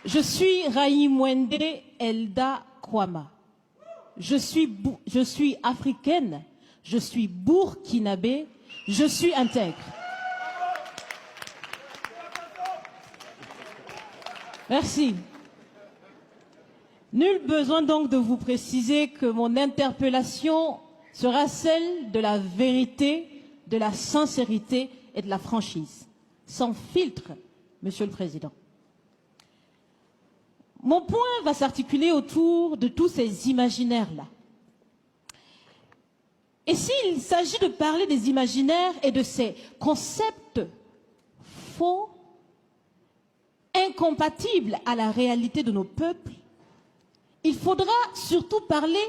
Je suis Raïmwende Elda Kwama. Je suis africaine, je suis burkinabé, je suis intègre. Merci. Nul besoin donc de vous préciser que mon interpellation sera celle de la vérité, de la sincérité et de la franchise, sans filtre, Monsieur le Président. Mon point va s'articuler autour de tous ces imaginaires-là. Et s'il s'agit de parler des imaginaires et de ces concepts faux, incompatibles à la réalité de nos peuples, il faudra surtout parler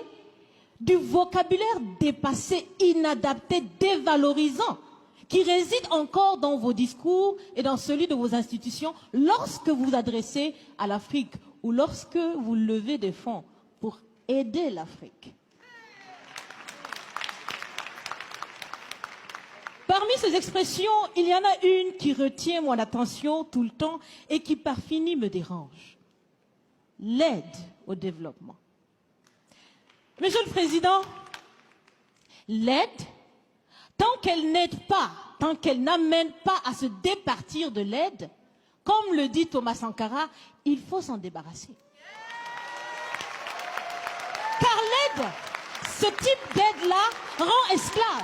du vocabulaire dépassé, inadapté, dévalorisant, qui réside encore dans vos discours et dans celui de vos institutions lorsque vous vous adressez à l'Afrique ou lorsque vous levez des fonds pour aider l'Afrique. Parmi ces expressions, il y en a une qui retient mon attention tout le temps et qui par fini me dérange. L'aide au développement. Monsieur le Président, l'aide, tant qu'elle n'aide pas, tant qu'elle n'amène pas à se départir de l'aide, comme le dit Thomas Sankara, il faut s'en débarrasser. Car l'aide, ce type d'aide-là rend esclave.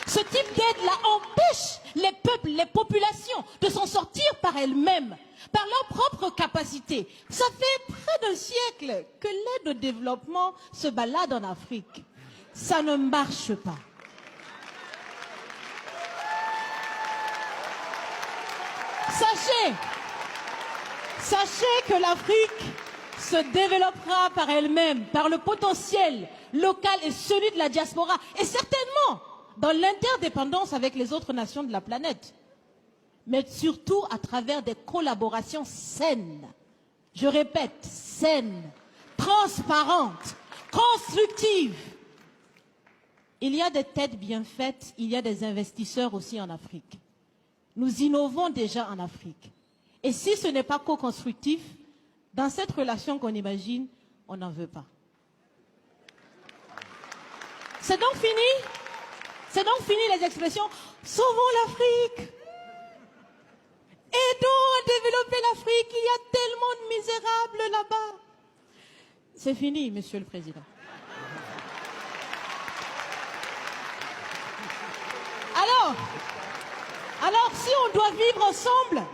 Ce type d'aide-là empêche les peuples, les populations de s'en sortir par elles-mêmes, par leur propre capacité. Ça fait près d'un siècle que l'aide au développement se balade en Afrique. Ça ne marche pas. Sachez que l'Afrique se développera par elle-même, par le potentiel local et celui de la diaspora, et certainement dans l'interdépendance avec les autres nations de la planète, mais surtout à travers des collaborations saines. Je répète, saines, transparentes, constructives. Il y a des têtes bien faites, il y a des investisseurs aussi en Afrique. Nous innovons déjà en Afrique. Et si ce n'est pas co-constructif, dans cette relation qu'on imagine, on n'en veut pas. C'est donc fini? C'est donc fini les expressions « Sauvons l'Afrique !» Aidons à développer l'Afrique, il y a tellement de misérables là-bas. C'est fini, Monsieur le Président. Alors si on doit vivre ensemble,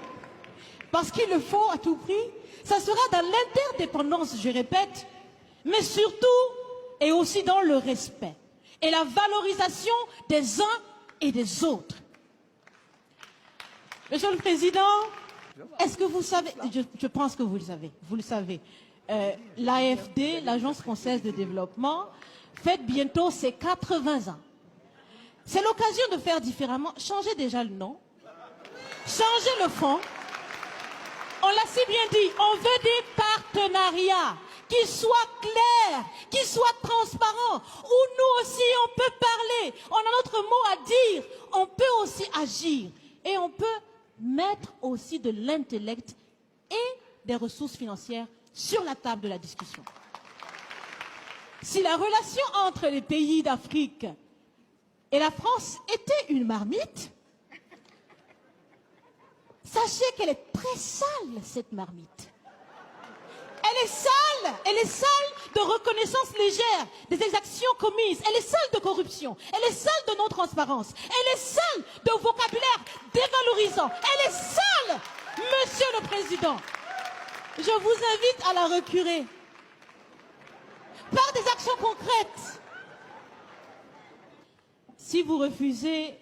parce qu'il le faut à tout prix, ça sera dans l'interdépendance, je répète, mais surtout et aussi dans le respect et la valorisation des uns et des autres. Monsieur le Président, est-ce que vous savez, je pense que vous le savez, l'AFD, l'Agence française de développement, fête bientôt ses 80 ans. C'est l'occasion de faire différemment, changer déjà le nom, changer le fond. On l'a si bien dit, on veut des partenariats qui soient clairs, qui soient transparents, où nous aussi on peut parler, on a notre mot à dire, on peut aussi agir et on peut mettre aussi de l'intellect et des ressources financières sur la table de la discussion. Si la relation entre les pays d'Afrique et la France était une marmite, sachez qu'elle est très sale, cette marmite. Elle est sale de reconnaissance légère des exactions commises, elle est sale de corruption, elle est sale de non-transparence, elle est sale de vocabulaire dévalorisant, elle est sale, Monsieur le Président. Je vous invite à la recurer par des actions concrètes. Si vous refusez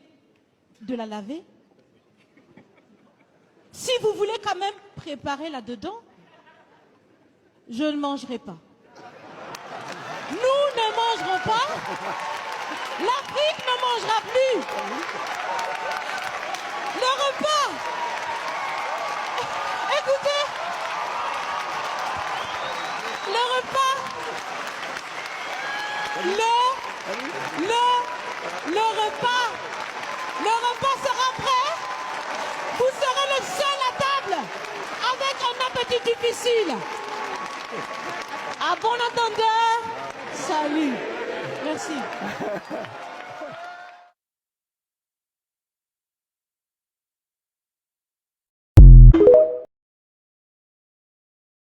de la laver, si vous voulez quand même préparer là-dedans, je ne mangerai pas. Nous ne mangerons pas. L'Afrique ne mangera plus. Le repas. Écoutez. Le repas. Le repas sera prêt. Vous serez le seul à table avec un appétit partie difficile. À bon entendeur, salut. Merci.